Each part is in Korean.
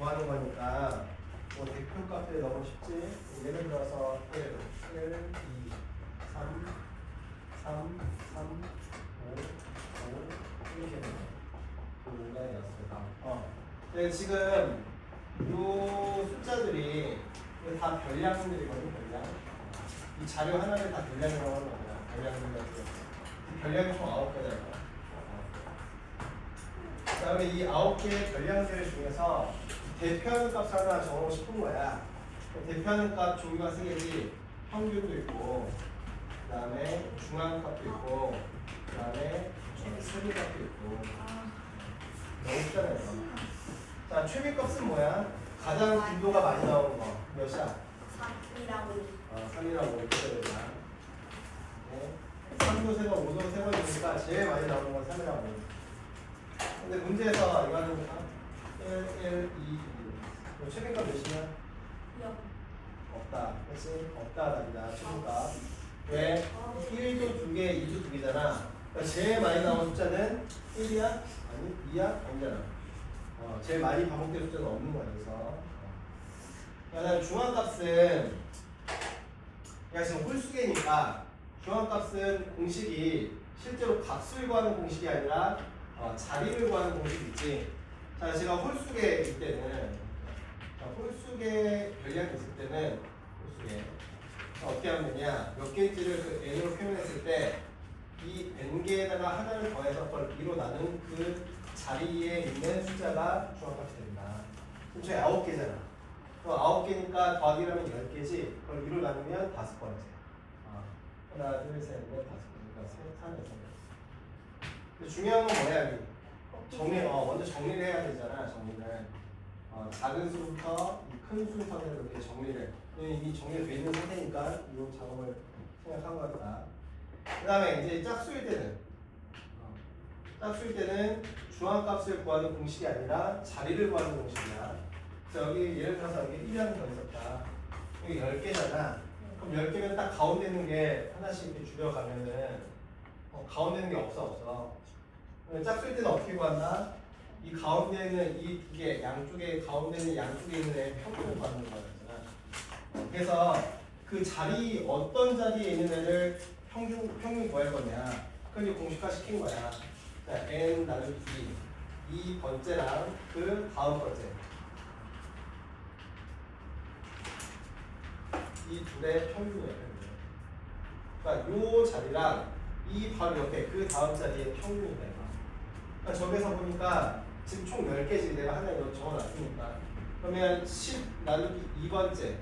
구하는 거니까 뭐 대표값들이 너무 쉽지. 예를 들어서 1, 2, 3, 3, 3, 5, 5 이렇게 되는 네, 지금 이 숫자들이 이거 다 별량들이거든요. 별량. 이 자료 하나를 다 별량이라고 하는 겁니다. 별량들이라고. 별량이 총 9개잖아요. 그 다음에 이 9개의 별량들 중에서 대표하는 값을 하나 정하고 싶은 거야. 대표하는 값 종류가 3개지. 평균도 있고, 그 다음에 중앙값도 있고, 그 다음에 최대값도 있고. 너무 쉽잖아요. 자, 최대값은 뭐야? 가장 빈도가 많이 나오는 거. 몇이야? 3이라고 3이라고 이렇게 되자. 네. 3도 3번, 5도 3번이니까 제일 많이 나오는 건 3이라고. 근데 문제에서 이거 하는 거가 1, 1, 2, 최대값 몇이냐? 0 없다. 그치? 없다. 답이다. 최대값. 왜? 1도 2개, 2도 2개잖아. 그러니까 제일 많이 나온 숫자는 1이야? 아니, 2야? 아니잖아. 제일 많이 반복된 숫자는 없는 거야. 그래서. 그다음에 중앙값은 그냥 지금 홀수계니까 중앙값은 공식이 실제로 값을 구하는 공식이 아니라 자리를 구하는 공식이 있지. 자, 제가 홀수계일 때는 홀수계 별량이 있을 때는 홀수계 어떻게 하면 되냐? 몇 개인지를 그 n으로 표현했을 때 이 n개에다가 하나를 더해서 그걸 2로 나눈 그 자리에 있는 숫자가 중앙값이 됩니다. 그럼 저희 9개잖아. 그럼 9개니까 더하기라면 10개지. 그걸 2로 나누면 5번째. 하나, 둘, 셋, 넷, 5번. 그러니까 3, 6. 중요한 건 뭐야? 정리, 먼저 정리를 해야 되잖아. 정리를. 작은 수부터 큰 순서대로 이렇게 정리를. 이미 정리가 돼 있는 상태니까 이 작업을 생각한 거다. 그 다음에 이제 짝수일 때는 중앙값을 구하는 공식이 아니라 자리를 구하는 공식이야. 그래서 여기 예를 들어서 여기 1이라는 거 있었다. 여기 10개잖아. 그럼 10개면 딱 가운데 있는 게 하나씩 이렇게 줄여가면은 가운데 있는 게 없어. 짝수일 때는 어떻게 구한다? 이 가운데 있는 이 두 개, 양쪽에 가운데 있는 양쪽에 있는 애 평균을 구하는 거잖아. 그래서 그 자리 어떤 자리에 있는 애를 평균 구할 거냐? 그걸 공식화 시킨 거야. 자, n 나누기 이 번째랑 그 다음 번째. 이 둘의 평균이에요. 그러니까 요 자리랑 이 바로 옆에 그 다음 자리의 평균이다. 그러니까 저기서 보니까 지금 총 10개지 내가 하나 이거 적어놨으니까 그러면 10 나누기 2번째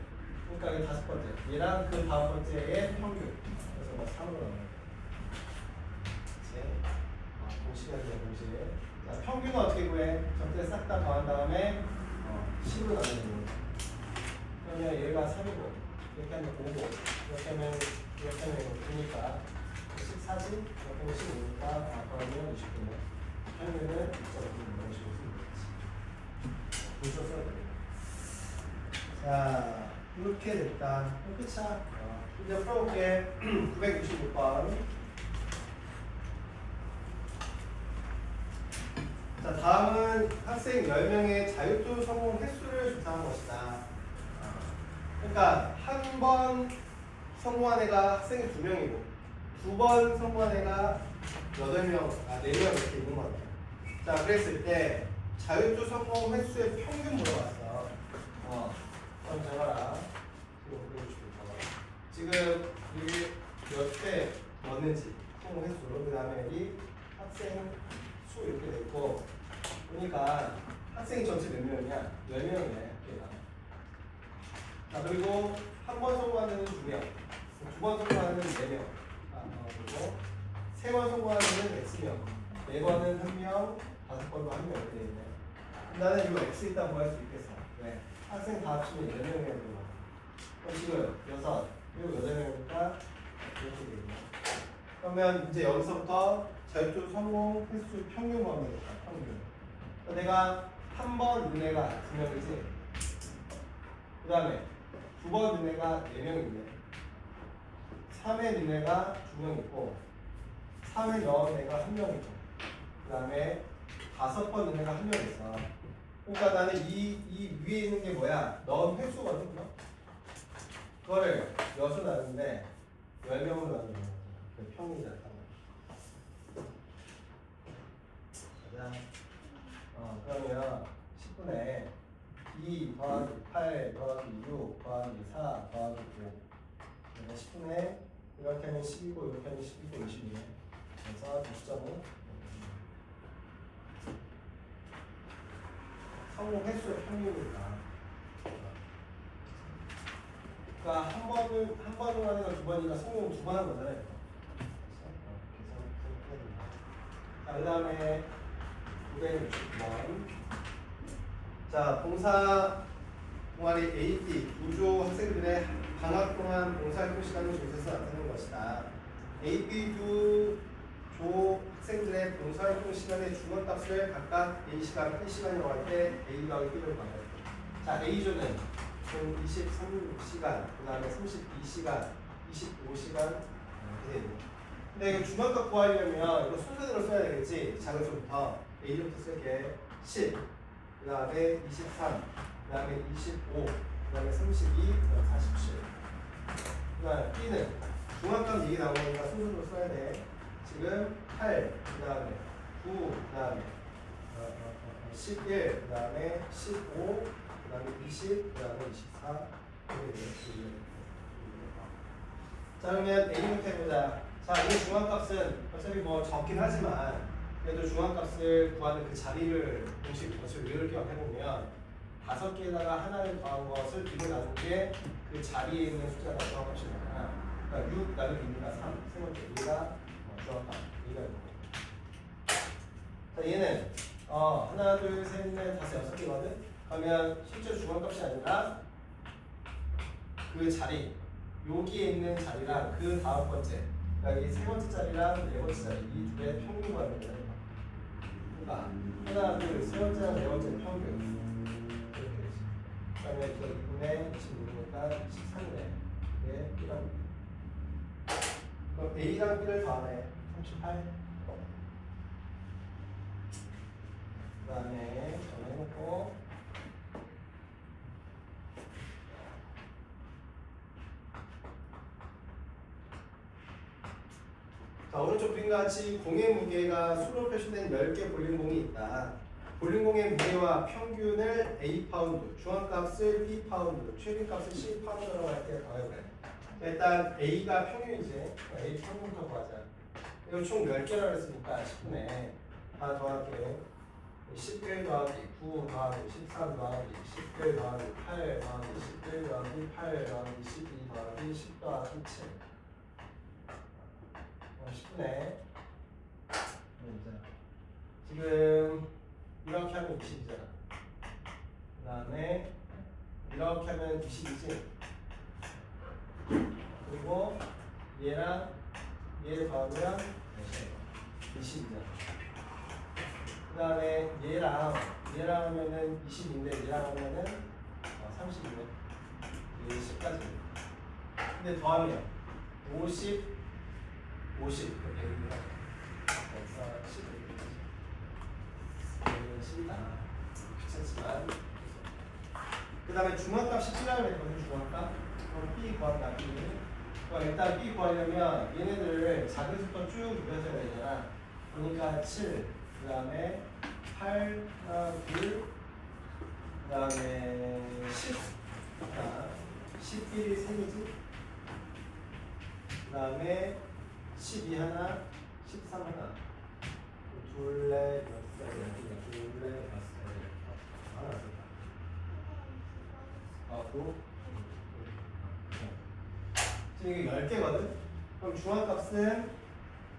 그러니까 이게 5번째 얘랑 그 다음 번째의 평균 그래서 뭐 3으로 나눠요. 공식이야 공식. 자, 평균은 어떻게 구해? 전체 싹 다 더한 다음에 10으로 나누는 거예요. 그러면 얘가 3이고 이렇게 하면 5고 이렇게 하면 9니까 14지? 이렇게 하면 15니까 그러면 29네. 평균은 2.5 이런 식으로 쓰면 되겠지. 문자 써야 돼. 자, 이렇게 됐다. 끝이야. 이제 풀어볼게. 966번. 자, 다음은 학생 10명의 자율투 성공 횟수를 조사한 것이다. 그러니까 한 번 성공한 애가 학생이 2명이고 2번 성공한 애가 8명, 4명 이렇게 있는 거다. 자, 그랬을 때 자율투 성공 횟수의 평균 물어봤어. 그럼 적어라. 지금 여기 몇 대 넣는지 성공 횟수로 그 다음에 여기 학생 수 이렇게 됐고 그러니까 학생이 전체 몇 명이냐? 10명이네. 자, 그리고 한 번 성공하는 2명, 2번 성공하는 4명, 그리고 3번 성공하는 X명, 4번은 1명, 5번도 1명 이렇게 돼 있네. 나는 이거 X 있다고 구할 수 있겠어. 왜? 학생 다 합치면 10명이야 되고. 그럼 지금 6, 그리고 8명이니까 이렇게 돼 있네. 그러면 이제 여기서부터 자율투 성공 횟수 평균 구하면 되겠다. 평균. 내가 한 번 눈에가 2명이지. 그 다음에 2번 눈에가 4명 있네. 3회 눈에가 2명 있고 3회 넣은 애가 1명 있고 그 다음에 5번 눈에가 1명 있어. 그러니까 나는 이 위에 있는 게 뭐야? 넣은 횟수거든. 그거를 몇으로 나누는데 10명으로 나누는 거야. 그 평이잖아. 자, 그러면 10분의 2 더하기 8 더하기 6 더하기 4 더하기 5 10분의 이렇게 하면 10이고 이렇게 하면 10이고 20이네. 그래서 6.5 성공 횟수의 평균이니까. 그러니까 한 번은 하니까 두 번이니까 성공 두 번 한 거잖아요. 자, 그 다음에 960번. 자, 봉사 동아리 AT 우주 학생들의 방학 동안 봉사활동 시간을 조사해서 나타낸 것이다. AP 조 학생들의 봉사활동 시간의 중간값을 각각 A시간, B시간이라고 할 때 A가 B를 구한다. 자, A조는 총 23시간, 그 다음에 32시간, 25시간 이렇게 되고. 근데 이거 중간값 구하려면 이거 순서대로 써야 되겠지. 작은수부터 A부터 쓸게. 10, 그 다음에 23, 그 다음에 25, 그 다음에 32, 그 다음에 47. 그 다음에 B는 중간값 얘기 나오니까 순서대로 써야 돼. 지금 8, 그 다음에 9, 그 다음에 11, 그 다음에 15, 그 다음에 20, 그 다음에 24 이렇게 돼요. 자, 그러면 A부터 해보자. 자, 이 중간값은 어차피 뭐 적긴 하지만 그래도 중간값을 구하는 그 자리를 공식 것을 이렇게 해보면 5개에다가 하나를 더한 것을 뒤로 나눈 게 그 자리에 있는 숫자가 중간값이잖아. 그러니까 6 나누기 2가 3, 세 번째 2가 중간값 2가 있고. 자, 얘는 하나, 둘, 셋, 넷, 다섯, 6개거든. 그러면 실제로 중간값이 아니라 그 자리, 여기에 있는 자리랑 그 다음 번째, 그러니까 이 세 번째 자리랑 네 번째 자리 이 두 개의 평균 구하는 거예요. 그러니까 하나, 둘, 세 번째랑 네 번째 평균. 이렇게 되지. 그다음에 이거 2분의 26이니까 13이네. 이게 B랑 B. 그럼 A랑 B를 더하네. 38. 그다음에 정해놓고. 자, 오른쪽 그림과 같이 공의 무게가 수로 표시된 10개 볼링공이 있다. 볼링공의 무게와 평균을 A 파운드, 중앙값을 B 파운드, 최빈값을 C 파운드라고 할 때 더해보래. 일단 A가 평균이지. A 평균부터 구하자. 이거 총 10개라고 했으니까 10분에 하나 더할게. 11 더하기 9 더하기 13 더하기 11 더하기 8 더하기 11 더하기 8 더하기 12 더하기 10 더하기 7 10분에 지금 이렇게 하면 20이잖아. 그 다음에 이렇게 하면 20이지. 그리고 얘랑 얘 더하면 20이잖아. 그 다음에 얘랑 하면은 20인데 얘랑 하면은 30이네. 얘 10까지. 근데 더하면 50 이렇게 되는 거야. 그래서 10이다. 귀찮지만. 그 다음에 중앙값 17이라고 했거든. 중앙값. 그럼 B 구한다. B. 그럼 일단 B 구하려면 얘네들을 작은 수부터 쭉 늘려줘야 되잖아. 그러니까 7, 그 다음에 8, 하나, 둘, 그 다음에 10. 11이 3이지. 그 다음에 12 하나, 13 하나, 둘레, 둘레, 하나 썼다. 지금 이게 10개거든? 그럼 중앙값은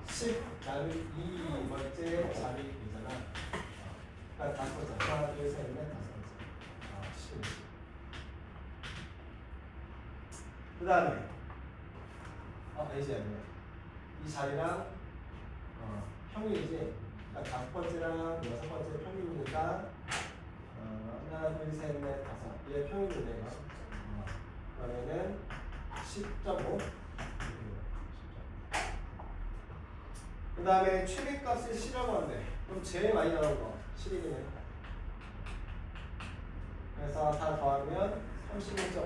10 나누기 2번째 자리이잖아. 그러니까 5번째. 하나, 둘, 셋, 넷, 5번째. 10. 그 다음에 아니지 아니야. 이 자리랑 평균이지. 그러니까 5번째랑 6번째 평균이니까 하나, 둘, 셋, 넷, 5. 얘 평균이네. 그러면은 10.5. 그 다음에 최빈값을 C라고 한대. 그럼 제일 많이 나온 거 11이네. 그래서 다 더하면 31.5 있어.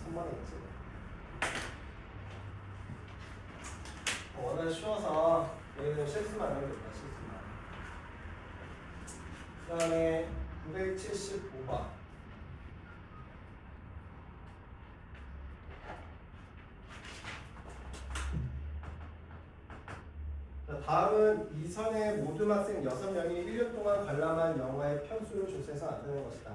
선만했지. 워낙 쉬워서 여기는 실수만 하면 된다. 실수만. 그 다음에 975번. 자, 다음은 이 선의 모든 학생 6명이 1년 동안 관람한 영화의 편수를 조사해서 만드는 것이다.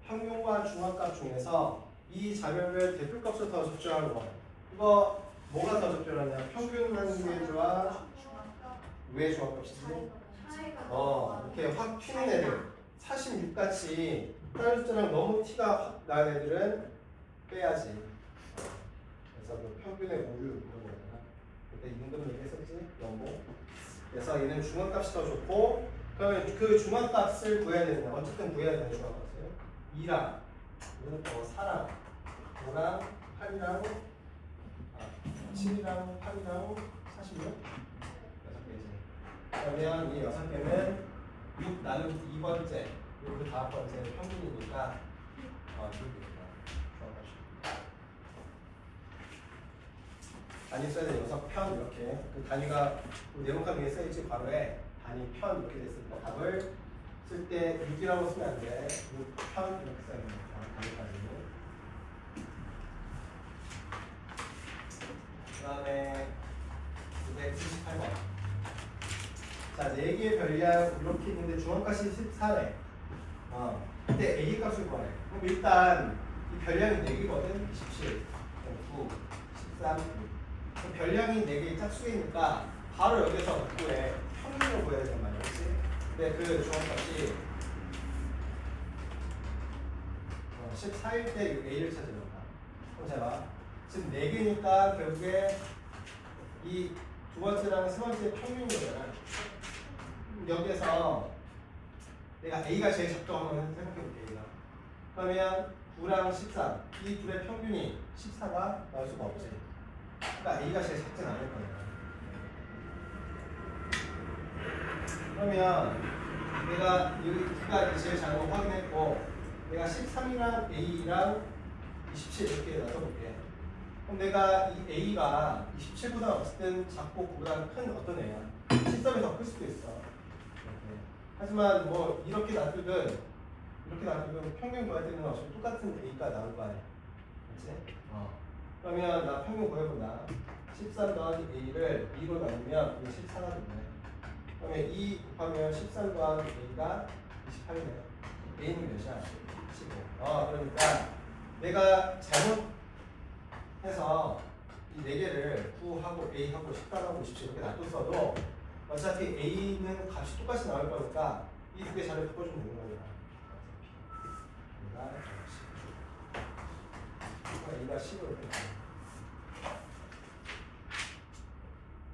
평균과 중앙값 중에서 이 자료를 대표값으로 더 적절한 거. 이거 뭐가 더 적절하냐? 평균 한계주와 왜 중앙값이지? 이렇게 확 튀는 애들 46같이 다른 숫자랑 너무 티가 확 나는 애들은 빼야지. 그래서 그 평균의 오류 이런 거잖아. 그때 임금 얘기했었지? 연봉. 그래서 얘는 중앙값이 더 좋고 그러면 그 중앙값을 구해야 되는데 어쨌든 구해야 되는 중앙값을 2랑 이거는 4랑 5랑 8이랑 7이랑 8이랑 46 6개지. 그러면 이 6개는 6 나누기 2번째 그 다음 번째 평균이니까 6이니까 중앙값이 단위 써야 돼. 6편 이렇게 그 단위가 네모칸 위에 써있지. 괄호에 단위 편 이렇게 됐으니까 답을 쓸 때 6이라고 쓰면 안 돼. 6편 이렇게 써야 됩니다. 단위까지. 그 다음에 978번. 자, 4개의 별량 이렇게 있는데 중앙값이 14래. 그때 A 값을 구하래. 그럼 일단 이 별량이 4개거든. 27, 9, 13, 6. 별량이 4개의 짝수이니까 바로 여기서 구해. 평균을 구해야 되는 말이야. 그치? 근데 그 중앙값이 14일 때 A를 찾으는 거야. 그럼 잘 봐. 지금 4개니까 결국에 이 두 번째랑 세 번째 평균인 거잖아. 여기에서 내가 A가 제일 적정한 거 생각해볼게. A가. 그러면 9랑 13 이 둘의 평균이 14가 나올 수가 없지. 그러니까 A가 제일 작진 않을 거야. 그러면 내가 여기가 제일 작은 거 확인했고 내가 13이랑 A랑 27 이렇게 놔둬볼게. 그럼 내가 이 A가 27보다 어쨌든 작고 9보다 큰 어떤 애야. 13이 더 클 수도 있어. 이렇게. 하지만 뭐 이렇게 놔두든 평균 구할 때는 어차피 똑같은 A가 나올 거 아니야. 그렇지? 그러면 나 평균 구해본다. 13 더하기 A를 2로 나누면 이게 14가 되네. 그러면 2 곱하면 13 더하기 A가 28이네요. A는 몇이야? 15. 그러니까 내가 잘못해서 이 4개를 9하고 A하고 13하고 27 이렇게 놔뒀어도 어차피 A는 값이 똑같이 나올 거니까 이 두 개 자료 바꿔주면 되는 거야. A가 10으로 이렇게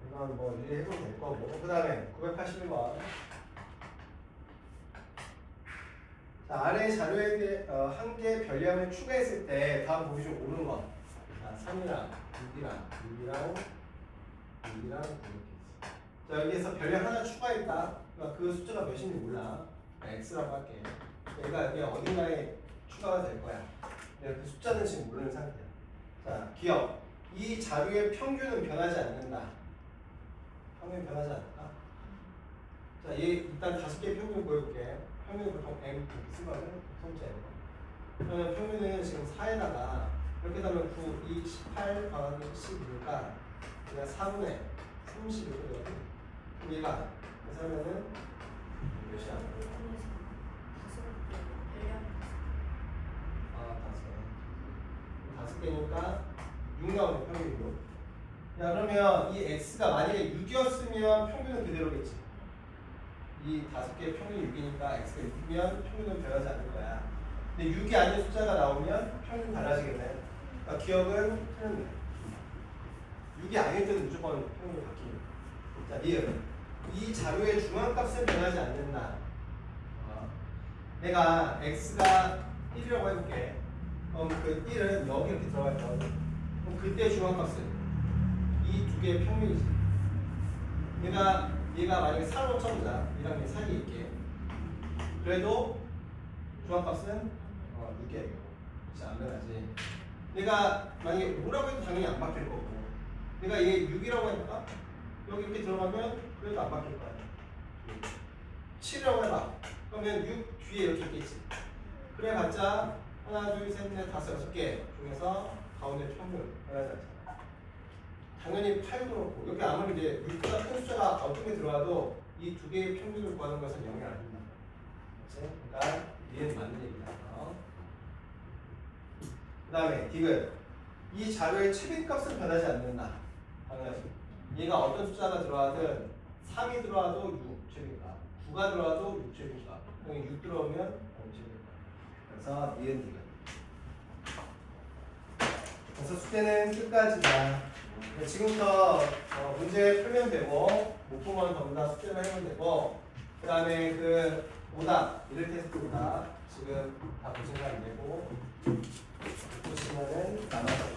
이건 뭐 일일이 해보면 될 거고. 그 다음에 981번. 자, 아래 자료에 대해 한 개의 별량을 추가했을 때 다음 보기 중 옳은 것. 자, 3이랑 6이랑 9 이렇게 있어. 자, 여기에서 별량 하나 추가했다. 그러니까 그 숫자가 몇인지 몰라. X라고 할게. 얘가 여기 어딘가에 추가가 될 거야. 근데 그 숫자는 지금 모르는 상태야. 자, 기억. 이 자료의 평균은 변하지 않는다. 평균 변하지 않는다. 자, 얘 일단 5개 평균 보여볼게. 평균이 보통 M 이렇게 쓰거든. 손째. 그러면 평균은 지금 4에다가 이렇게 하면 9, 2, 18 더하기 10이니까 그냥 4분의 30 이렇게 되거든. 그럼 얘가 그래서 하면은 몇이야? 5개니까 6 나오네. 평균으로. 야, 그러면 이 X가 만약에 6이었으면 평균은 그대로겠지. 이 5개의 평균이 6이니까 X가 6이면 평균은 변하지 않을 거야. 근데 6이 아닌 숫자가 나오면 평균 달라지겠네. 그러니까 기억은 틀렸네. 6이 아닐 때는 무조건 평균이 바뀌는. 자, 니은. 이 자료의 중앙값은 변하지 않는다. 내가 X가 1이라고 해볼게. 그럼 그 1은 여기 이렇게 들어갈 거거든. 그럼 그때 중앙값은 이 두 개의 평균이지. 얘가 만약에 4로 쳐보자. 얘랑 얘 사이에 있게. 그래도 중앙값은 6이야. 진짜 안 변하지. 내가 만약에 5라고 해도 당연히 안 바뀔 거고, 내가 얘 6이라고 해볼까? 여기 이렇게 들어가면 그래도 안 바뀔 거야. 7이라고 해봐. 그러면 6 뒤에 이렇게 있겠지. 그래봤자 하나, 둘, 셋, 넷, 다섯, 여섯 개 중에서 가운데 평균 하나 잡잖아. 당연히 8도 그렇고 여기 아무리 이제 6보다 큰 숫자가 어떤 게 들어와도 이 두 개의 평균을 구하는 것은 영향 안 준다. 그렇지? 그러니까 이해는 맞는 얘기다. 그 다음에 디귿. 이 자료의 최빈값은 변하지 않는다. 당연하지. 얘가 어떤 숫자가 들어와든 3이 들어와도 6 최빈값, 9가 들어와도 6 최빈값, 여기 6 들어오면 0 최빈값. 그래서 니은 디귿. 그래서 숙제는 끝까지다. 지금부터 문제 풀면 되고 못 풀면 전부 다 숙제를 해면 되고, 그 다음에 그 오답, 미들 테스트 오답 지금 다 보시면 안 되고 보시면은 남아서